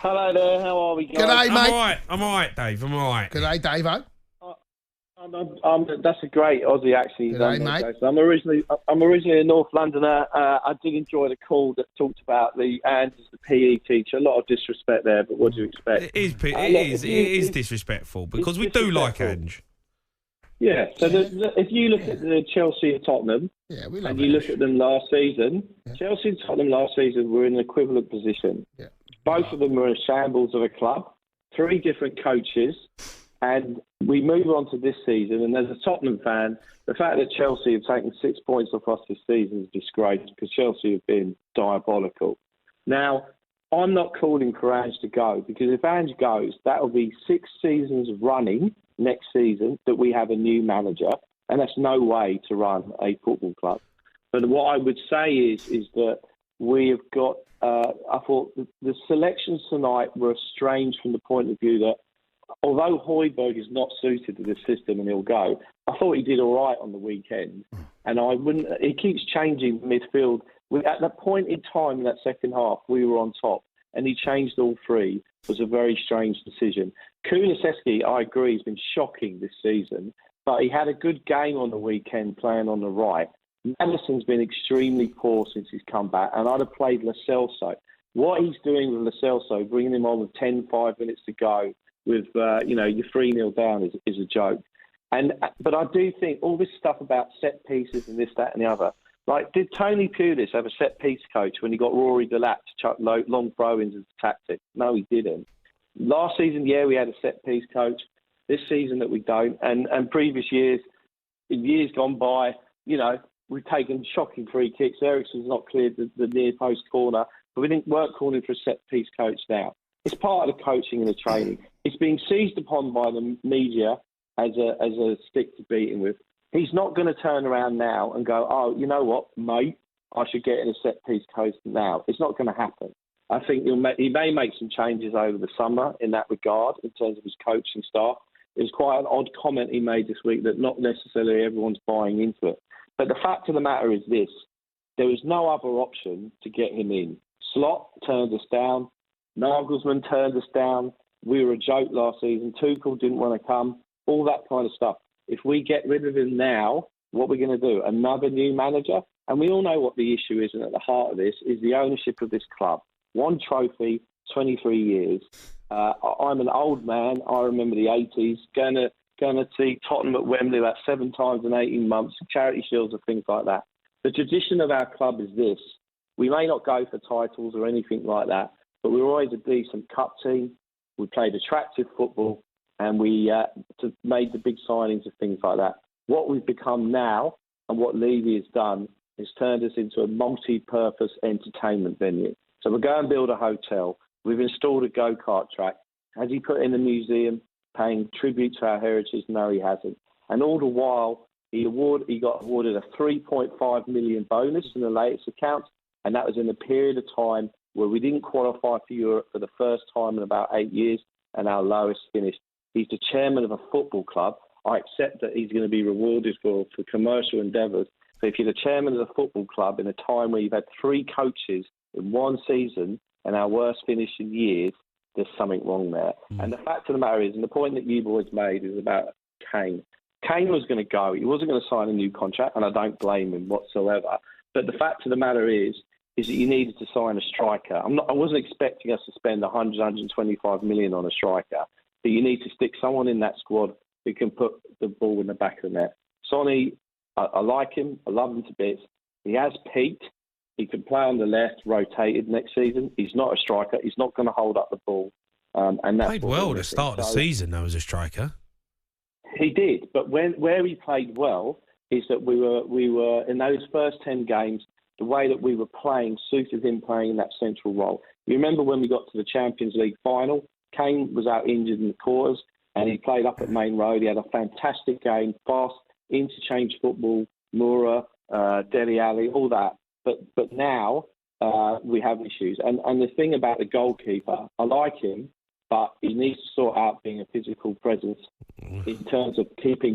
Hello there, how are we, guys? G'day, mate. I'm all right, Dave. I'm all right. G'day, Davo. That's a great Aussie accent. G'day, mate. Jason. I'm originally a North Londoner. I did enjoy the call that talked about the Ange as the PE teacher. A lot of disrespect there, but what do you expect? It is disrespectful because we do like Ange. Yeah, so if you look at the Chelsea and Tottenham, and you look at them last season, Chelsea and Tottenham last season were in an equivalent position. Yeah. Both of them were a shambles of a club, 3 different coaches, and we move on to this season. And as a Tottenham fan, the fact that Chelsea have taken 6 points off us this season is disgrace because Chelsea have been diabolical. Now, I'm not calling for Ange to go because if Ange goes, that will be 6 seasons running next season that we have a new manager, and that's no way to run a football club. But what I would say is that we have got. I thought the selections tonight were strange from the point of view that although Højbjerg is not suited to this system and he'll go, I thought he did all right on the weekend. And I wouldn't. He keeps changing midfield. At that point in time in that second half, we were on top, and he changed all 3. It was a very strange decision. Kulusevski, I agree, has been shocking this season, but he had a good game on the weekend playing on the right. Madison's been extremely poor since he's come back, and I'd have played Lo Celso. What he's doing with Lo Celso, bringing him on with 5 minutes to go, with you're 3-0 down is a joke. But I do think all this stuff about set pieces and this, that, and the other. Like, did Tony Pulis have a set piece coach when he got Rory Delap to chuck long throw-ins as a tactic? No, he didn't. Last season, we had a set piece coach. This season that we don't, and previous years, in years gone by, we've taken shocking free kicks. Eriksen's not cleared the near post corner, but we weren't calling for a set piece coach now. It's part of the coaching and the training. It's being seized upon by the media as a stick to beat him with. He's not going to turn around now and go, oh, you know what, mate, I should get in a set piece coach now. It's not going to happen. I think he may make some changes over the summer in that regard in terms of his coaching staff. It was quite an odd comment he made this week that not necessarily everyone's buying into it. But the fact of the matter is this. There was no other option to get him in. Slot turned us down. Nagelsmann turned us down. We were a joke last season. Tuchel didn't want to come. All that kind of stuff. If we get rid of him now, what we're going to do? Another new manager? And we all know what the issue is, and at the heart of this is the ownership of this club. 1 trophy, 23 years. I'm an old man. I remember the 80s. Going to see Tottenham at Wembley about 7 times in 18 months, charity shields and things like that. The tradition of our club is this. We may not go for titles or anything like that, but we're always a decent cup team. We played attractive football, and we made the big signings and things like that. What we've become now, and what Levy has done, is turned us into a multi-purpose entertainment venue. So we're going to build a hotel. We've installed a go-kart track. Has he put in a museum paying tribute to our heritage? No, he hasn't. And all the while, he got awarded a 3.5 million bonus in the latest account, and that was in a period of time where we didn't qualify for Europe for the first time in about 8 years, and our lowest finish. He's the chairman of a football club. I accept that he's going to be rewarded for commercial endeavours. But if you're the chairman of a football club in a time where you've had 3 coaches in 1 season and our worst finish in years, there's something wrong there. And the fact of the matter is, and the point that you boys made is about Kane. Kane was going to go. He wasn't going to sign a new contract, and I don't blame him whatsoever. But the fact of the matter is that you needed to sign a striker. I wasn't expecting us to spend 125 million on a striker, but you need to stick someone in that squad who can put the ball in the back of the net. Sonny, I like him. I love him to bits. He has peaked. He can play on the left, rotated next season. He's not a striker. He's not going to hold up the ball. And that's played well to start the season, though, as a striker. He did, but where he played well is that we were in those first 10 games, the way that we were playing suited him playing in that central role. You remember when we got to the Champions League final, Kane was out injured in the quarters, and he played up at Main Road. He had a fantastic game, fast, interchange football, Moura, Dele Alli, all that. But now we have issues. And the thing about the goalkeeper, I like him, but he needs to sort out being a physical presence in terms of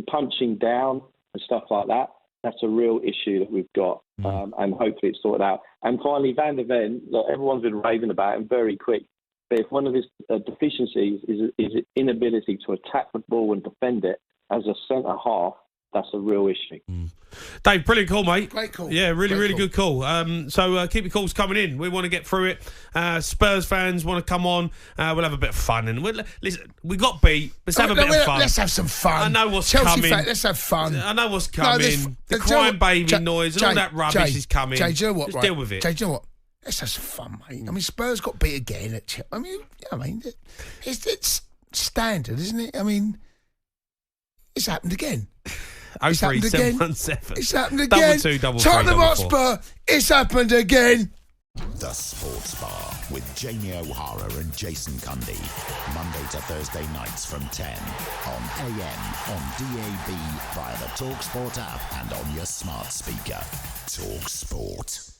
punching down and stuff like that. That's a real issue that we've got, and hopefully it's sorted out. And finally, Van der Ven, look, everyone's been raving about him, very quick. But if one of his deficiencies is his inability to attack the ball and defend it as a centre half, that's a real issue. Dave, brilliant call, mate. Great call. Yeah, really good call. So keep your calls coming in. We want to get through it. Spurs fans want to come on. We'll have a bit of fun. And listen, we got beat. Let's have a bit of fun. Let's have some fun. I know what's Chelsea coming. let's have fun. I know what's coming. The crying baby noise and all that rubbish is coming. Jay, do you know what? Just deal with it. Jay, do you know what? Let's have some fun, mate. I mean, Spurs got beat again at Chelsea. I mean, it's standard, isn't it? I mean, it's happened again. 03717. It's happened again. 22 Tottenham Hotspur, it's happened again. The Sports Bar with Jamie O'Hara and Jason Cundy. Monday to Thursday nights from 10 on AM, on DAB, via the talkSPORT app and on your smart speaker. talkSPORT.